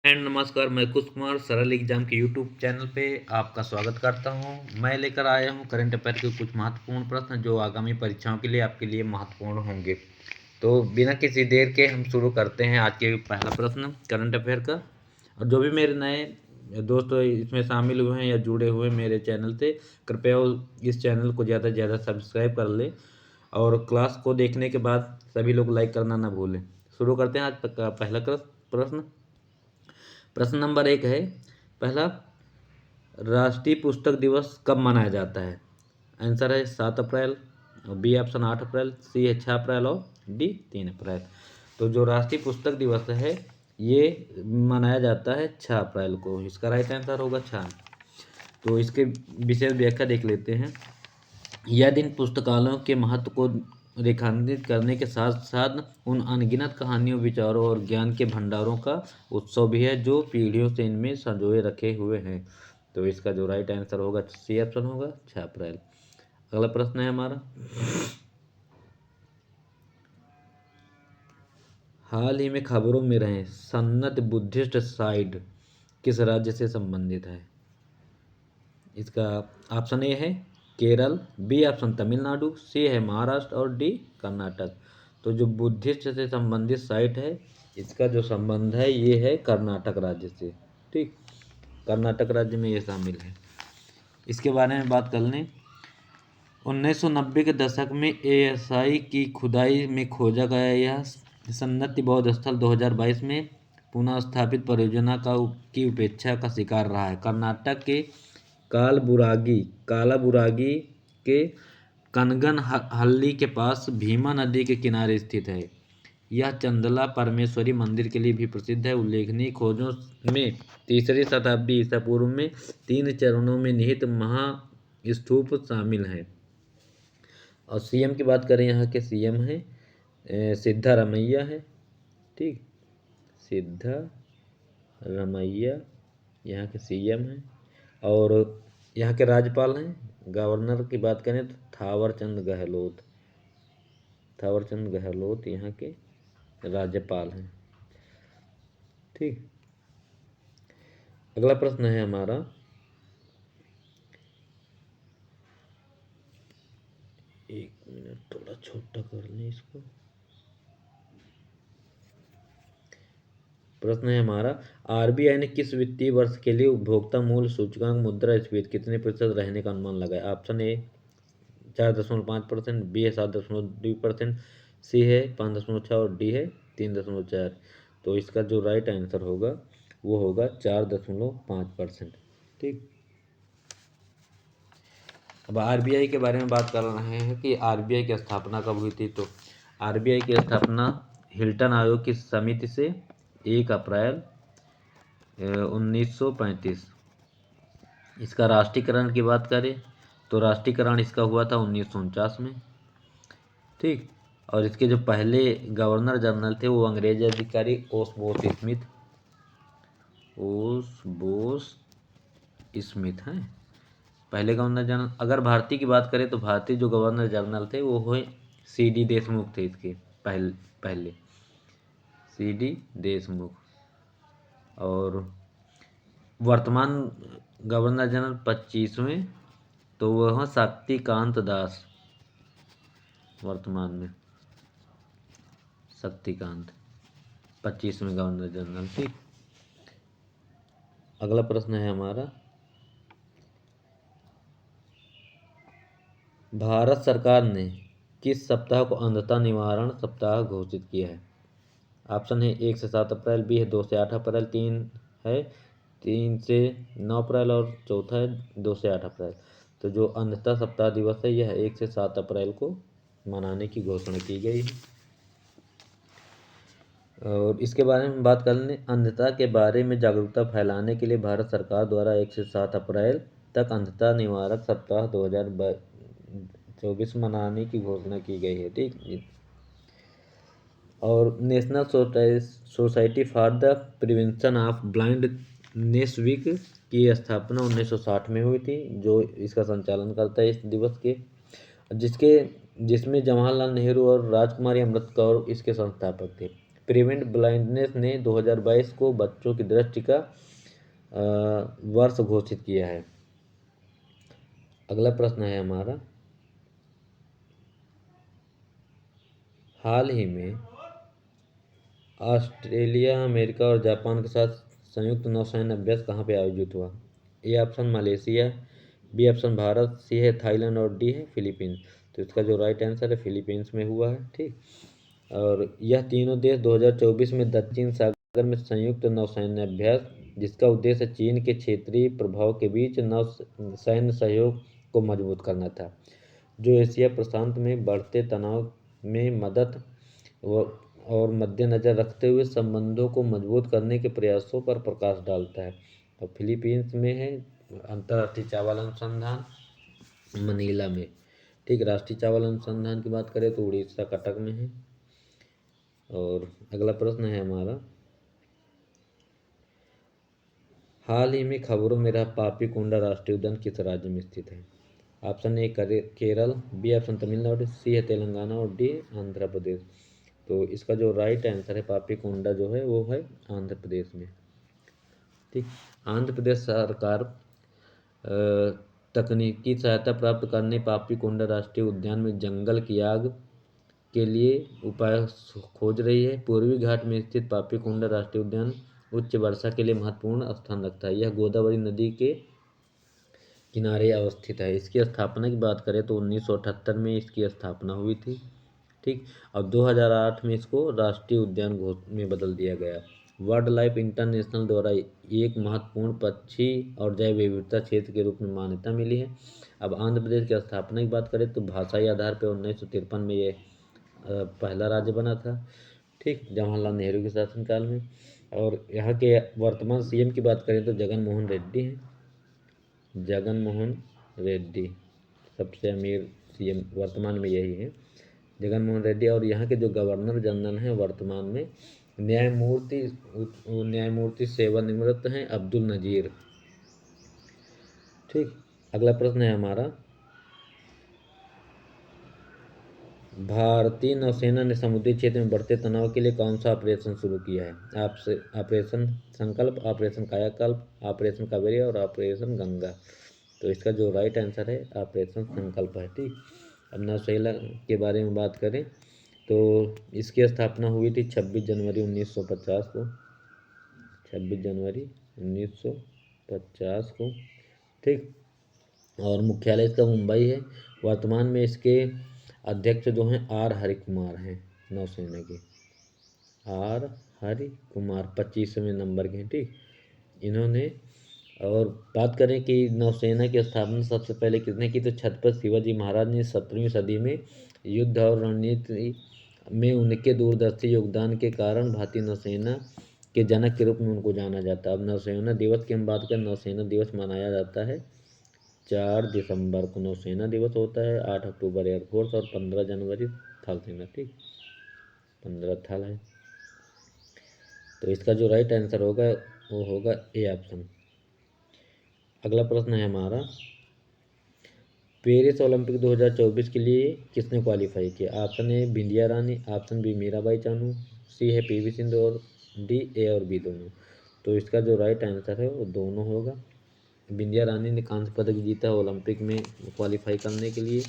And नमस्कार, मैं कुश कुमार सरल एग्जाम के यूट्यूब चैनल पे आपका स्वागत करता हूं। मैं लेकर आया हूं करंट अफेयर के कुछ महत्वपूर्ण प्रश्न जो आगामी परीक्षाओं के लिए आपके लिए महत्वपूर्ण होंगे। तो बिना किसी देर के हम शुरू करते हैं आज के पहला प्रश्न करंट अफेयर का। और जो भी मेरे नए दोस्त इसमें शामिल हुए हैं या जुड़े हुए मेरे चैनल से, कृपया इस चैनल को ज़्यादा से ज़्यादा सब्सक्राइब कर लें और क्लास को देखने के बाद सभी लोग लाइक करना ना भूलें। शुरू करते हैं आज तक का पहला प्रश्न। प्रश्न नंबर 1 है, पहला, राष्ट्रीय पुस्तक दिवस कब मनाया जाता है? आंसर है 7 अप्रैल, बी ऑप्शन 8 अप्रैल, सी है 6 अप्रैल और डी 3 अप्रैल। तो जो राष्ट्रीय पुस्तक दिवस है ये मनाया जाता है 6 अप्रैल को। इसका राइट आंसर होगा 6। तो इसके विशेष व्याख्या देख लेते हैं। यह दिन पुस्तकालयों के महत्व को रेखांकित करने के साथ साथ उन अनगिनत कहानियों, विचारों और ज्ञान के भंडारों का उत्सव भी है जो पीढ़ियों से इनमें संजोए रखे हुए हैं। तो इसका जो राइट आंसर होगा सी ऑप्शन होगा 6 अप्रैल। अगला प्रश्न है हमारा, हाल ही में खबरों में रहे सन्नत बुद्धिस्ट साइट किस राज्य से संबंधित है? इसका ऑप्शन ए है Kerala, B option Tamil Nadu, C है महाराष्ट्र और डी कर्नाटक। तो जो बुद्धिस्ट से संबंधित साइट है इसका जो संबंध है ये है कर्नाटक राज्य से। ठीक, कर्नाटक राज्य में ये शामिल है। इसके बारे में बात कर लें, 1990 के दशक में एएसआई की खुदाई में खोजा गया यह सन्नति बौद्ध स्थल 2022 में पुनः स्थापित परियोजना की उपेक्षा का शिकार रहा है। कर्नाटक के कालाबुरागी के कनगनहल्ली के पास भीमा नदी के किनारे स्थित है। यह चंदला परमेश्वरी मंदिर के लिए भी प्रसिद्ध है। उल्लेखनीय खोजों में 3री शताब्दी ईसा पूर्व में 3 चरणों में निहित महास्तूप शामिल है। और सीएम की बात करें, यहाँ के सीएम है सिद्धारमैया है। ठीक, सिद्धारमैया यहाँ के सीएम हैं। और यहाँ के राज्यपाल हैं, गवर्नर की बात करें तो थावरचंद गहलोत यहाँ के राज्यपाल हैं। ठीक, अगला प्रश्न है हमारा, एक मिनट थोड़ा छोटा कर लें इसको। प्रश्न है हमारा, आरबीआई ने किस वित्तीय वर्ष के लिए उपभोक्ता मूल्य सूचकांक मुद्रास्फीति कितने प्रतिशत रहने का अनुमान लगाया? ऑप्शन ए 4.5%, बी है 7.2%, सी है 5.6 और डी है 3.4। तो इसका जो राइट आंसर होगा वो होगा 4.5%। ठीक, अब आरबीआई के बारे में बात कर रहे हैं कि आरबीआई की स्थापना कब हुई थी। तो आरबीआई की स्थापना हिल्टन आयोग की समिति से 1 अप्रैल 1935। इसका राष्ट्रीयकरण की बात करें तो राष्ट्रीयकरण इसका हुआ था 1949 में। ठीक, और इसके जो पहले गवर्नर जनरल थे वो अंग्रेज अधिकारी ओसबोस स्मिथ हैं पहले गवर्नर जनरल। अगर भारतीय की बात करें तो भारतीय जो गवर्नर जनरल थे वो हुए सीडी देशमुख थे। इसके पहले सीडी देशमुख। और वर्तमान गवर्नर जनरल 25वें तो वह शक्तिकांत दास, वर्तमान में शक्तिकांत 25वें गवर्नर जनरल। ठीक, अगला प्रश्न है हमारा, भारत सरकार ने किस सप्ताह को अंधता निवारण सप्ताह घोषित किया है? ऑप्शन है 1 से 7 अप्रैल, बी है 2 से 8 अप्रैल, 3 से 9 अप्रैल और चौथा है 2 से 8 अप्रैल। तो जो अंधता सप्ताह दिवस है यह 1 से 7 अप्रैल को मनाने की घोषणा की गई है। और इसके बारे में बात कर लें, अंधता के बारे में जागरूकता फैलाने के लिए भारत सरकार द्वारा 1 से 7 अप्रैल तक अंधता निवारक सप्ताह 2024 मनाने की घोषणा की गई है। ठीक, और national society for the prevention of blindness week की स्थापना 1960 में हुई थी, जो इसका संचालन करता है इस दिवस के, जिसमें जवाहरलाल नेहरू और राजकुमारी अमृत कौर इसके संस्थापक थे। प्रिवेंट ब्लाइंडनेस ने 2022 को बच्चों की दृष्टि का वर्ष घोषित किया है। अगला प्रश्न है हमारा, हाल ही में ऑस्ट्रेलिया, अमेरिका और जापान के साथ संयुक्त नौसैन्य अभ्यास कहाँ पे आयोजित हुआ? A option Malaysia, B option Bharat, C है थाईलैंड और डी है फिलीपींस। तो इसका जो राइट आंसर है फिलीपींस में हुआ है। ठीक, और यह तीनों देश 2024 में दक्षिण सागर में संयुक्त नौसैन्य अभ्यास, जिसका उद्देश्य चीन के क्षेत्रीय प्रभाव के बीच नौसैन्य सहयोग को मजबूत करना था, जो एशिया प्रशांत में बढ़ते तनाव में मदद और मद्देनजर रखते हुए संबंधों को मजबूत करने के प्रयासों पर प्रकाश डालता है। और फिलीपींस में है अंतर्राष्ट्रीय चावल अनुसंधान मनीला में। ठीक, राष्ट्रीय चावल अनुसंधान की बात करें तो उड़ीसा कटक में है। और अगला प्रश्न है हमारा, हाल ही में खबरों में रहा पापीकोंडा राष्ट्रीय उद्यान किस राज्य में स्थित है? Option A Kerala, B option Tamil Nadu, C है तेलंगाना और डी आंध्र प्रदेश। तो इसका जो राइट आंसर है पापीकोंडा जो है वो है आंध्र प्रदेश में। ठीक, आंध्र प्रदेश सरकार तकनीकी सहायता प्राप्त करने पापीकोंडा राष्ट्रीय उद्यान में जंगल की आग के लिए उपाय खोज रही है। पूर्वी घाट में स्थित पापीकोंडा राष्ट्रीय उद्यान उच्च वर्षा के लिए महत्वपूर्ण स्थान रखता है। यह गोदावरी नदी के किनारे अवस्थित है। इसकी स्थापना की बात करें तो 1978 में इसकी स्थापना हुई थी। ठीक, और 2008 में इसको राष्ट्रीय उद्यान में बदल दिया गया। वाइल्ड लाइफ इंटरनेशनल द्वारा एक महत्वपूर्ण पक्षी और जैव विविधता क्षेत्र के रूप में मान्यता मिली है। अब आंध्र प्रदेश की स्थापना की बात करें तो भाषाई आधार पर 1953 में ये पहला राज्य बना था। ठीक, जवाहरलाल नेहरू के शासनकाल में। और यहाँ के वर्तमान सीएम की बात करें तो जगन मोहन रेड्डी हैं। जगन मोहन रेड्डी सबसे अमीर सीएम वर्तमान में यही है, जगन मोहन रेड्डी। और यहाँ के जो गवर्नर जनरल हैं वर्तमान में न्यायमूर्ति सेवानिवृत्त हैं अब्दुल नजीर। ठीक, अगला प्रश्न है हमारा, भारतीय नौसेना ने समुद्री क्षेत्र में बढ़ते तनाव के लिए कौन सा ऑपरेशन शुरू किया है? आपसे ऑपरेशन संकल्प, ऑपरेशन कायाकल्प, ऑपरेशन कावेरी और ऑपरेशन गंगा। तो इसका जो राइट आंसर है ऑपरेशन संकल्प है। ठीक, अब नौसेना के बारे में बात करें तो इसकी स्थापना हुई थी 26 जनवरी 1950 को। 26 जनवरी 1950 को। ठीक, और मुख्यालय इसका मुंबई है। वर्तमान में इसके अध्यक्ष जो हैं आर हरि कुमार हैं, नौसेना के आर हरि कुमार 25वें नंबर के हैं। ठीक, इन्होंने, और बात करें कि नौसेना की स्थापना सबसे पहले किसने की तो छत्रपति शिवाजी महाराज ने 17वीं सदी में युद्ध और रणनीति में उनके दूरदर्शी योगदान के कारण भारतीय नौसेना के जनक के रूप में उनको जाना जाता है। अब नौसेना दिवस की हम बात करें, नौसेना दिवस मनाया जाता है 4 दिसंबर को नौसेना दिवस होता है, 8 अक्टूबर एयरफोर्स और 15 जनवरी थल सेना। ठीक, 15 थल है। तो इसका जो राइट आंसर होगा वो होगा ए ऑप्शन। अगला प्रश्न है हमारा, पेरिस ओलंपिक 2024 के लिए किसने क्वालिफाई किया? Option A Bindiya Rani, option B Mirabai Chanu, C है पीवी सिंधु और डी ए और बी दोनों। तो इसका जो राइट आंसर है वो दोनों होगा। बिंदिया रानी ने कांस्य पदक जीता ओलंपिक में क्वालिफाई करने के लिए।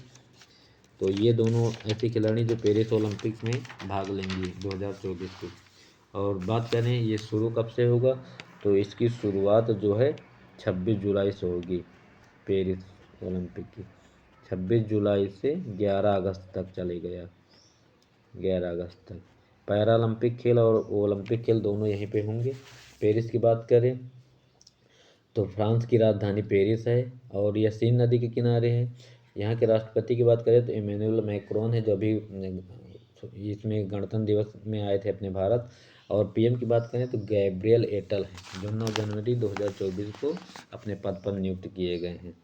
तो ये दोनों ऐसी खिलाड़ी जो पेरिस ओलंपिक में भाग लेंगी 2024 की। और बात करें ये शुरू कब से होगा तो इसकी शुरुआत जो है 26 जुलाई से होगी पेरिस ओलंपिक की। 26 जुलाई से 11 अगस्त तक चले गया, 11 अगस्त तक। पैरालंपिक खेल और ओलंपिक खेल दोनों यहीं पे होंगे। पेरिस की बात करें तो फ्रांस की राजधानी पेरिस है और यह सीन नदी के किनारे है। यहाँ के राष्ट्रपति की बात करें तो इमैनुअल मैक्रोन है, जो अभी इसमें गणतंत्र दिवस में आए थे अपने भारत। और पीएम की बात करें तो गैब्रियल एटल है, जो 9 जनवरी 2024 को अपने पद पर नियुक्त किए गए हैं।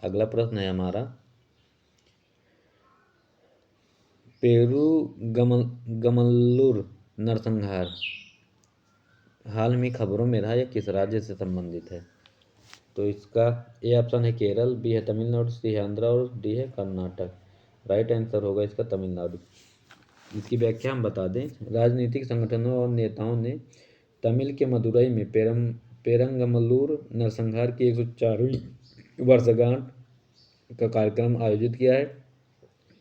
अगला प्रश्न है हमारा, पेरू गमल्लूर नरसंहार हाल में खबरों में रहा, यह किस राज्य से संबंधित है? तो इसका ए ऑप्शन है केरल, बी है तमिलनाडु, सी है आंध्र और डी है कर्नाटक। राइट आंसर होगा इसका तमिलनाडु। इसकी व्याख्या हम बता दें। राजनीतिक संगठनों और नेताओं ने तमिल के मदुरई में पेरंगमल्लूर नरसंहार की 104वीं वर्षगांठ का कार्यक्रम आयोजित किया है।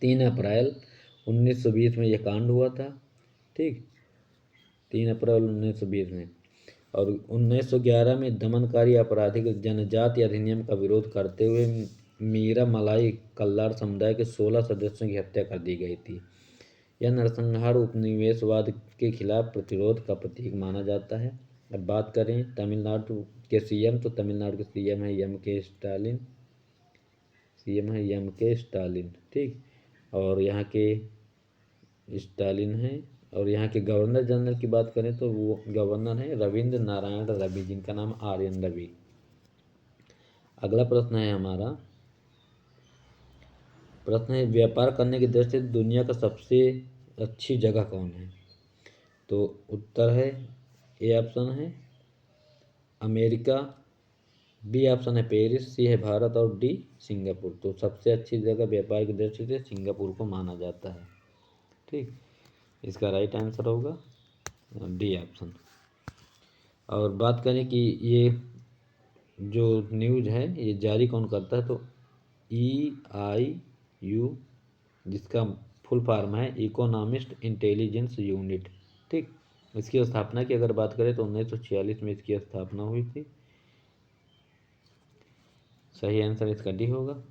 3 अप्रैल 1920 में यह कांड हुआ था। ठीक, 3 अप्रैल 1920 में। और 1911 में दमनकारी आपराधिक जनजाति अधिनियम का विरोध करते हुए मीरा मलाई कल्लार समुदाय के 16 सदस्यों की हत्या कर दी गई थी। यह नरसंहार उपनिवेशवाद के खिलाफ प्रतिरोध का प्रतीक माना जाता है। अब बात करें तमिलनाडु के सीएम, तो तमिलनाडु के सीएम है एम के स्टालिन। ठीक, और यहाँ के स्टालिन हैं। और यहाँ के गवर्नर जनरल की बात करें तो वो गवर्नर हैं रविंद्र नारायण रवि, जिनका नाम आर्यन रवि। अगला प्रश्न है हमारा, प्रश्न है व्यापार करने की दृष्टि से दुनिया का सबसे अच्छी जगह कौन है? तो उत्तर है, ए ऑप्शन है अमेरिका, बी ऑप्शन है पेरिस, सी है भारत और डी सिंगापुर। तो सबसे अच्छी जगह व्यापार की दृष्टि से सिंगापुर को माना जाता है। ठीक, इसका राइट आंसर होगा डी ऑप्शन। और बात करें कि ये जो न्यूज़ है ये जारी कौन करता है, तो EIU, जिसका फुल फॉर्म है इकोनॉमिस्ट इंटेलिजेंस यूनिट। ठीक, इसकी स्थापना की अगर बात करें तो 1946 में इसकी स्थापना हुई थी। सही आंसर इसका डी होगा।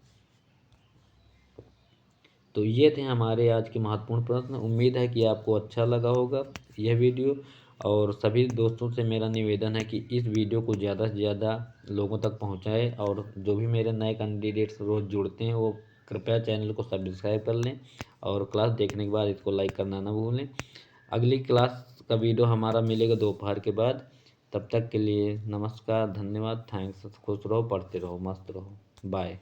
तो ये थे हमारे आज के महत्वपूर्ण प्रश्न। उम्मीद है कि आपको अच्छा लगा होगा यह वीडियो। और सभी दोस्तों से मेरा निवेदन है कि इस वीडियो को ज़्यादा से ज़्यादा लोगों तक पहुंचाएं। और जो भी मेरे नए कैंडिडेट्स रोज़ जुड़ते हैं वो कृपया चैनल को सब्सक्राइब कर लें और क्लास देखने के बाद इसको लाइक करना ना भूलें। अगली क्लास का वीडियो हमारा मिलेगा दोपहर के बाद। तब तक के लिए नमस्कार, धन्यवाद, थैंक्स। खुश रहो, पढ़ते रहो, मस्त रहो, बाय।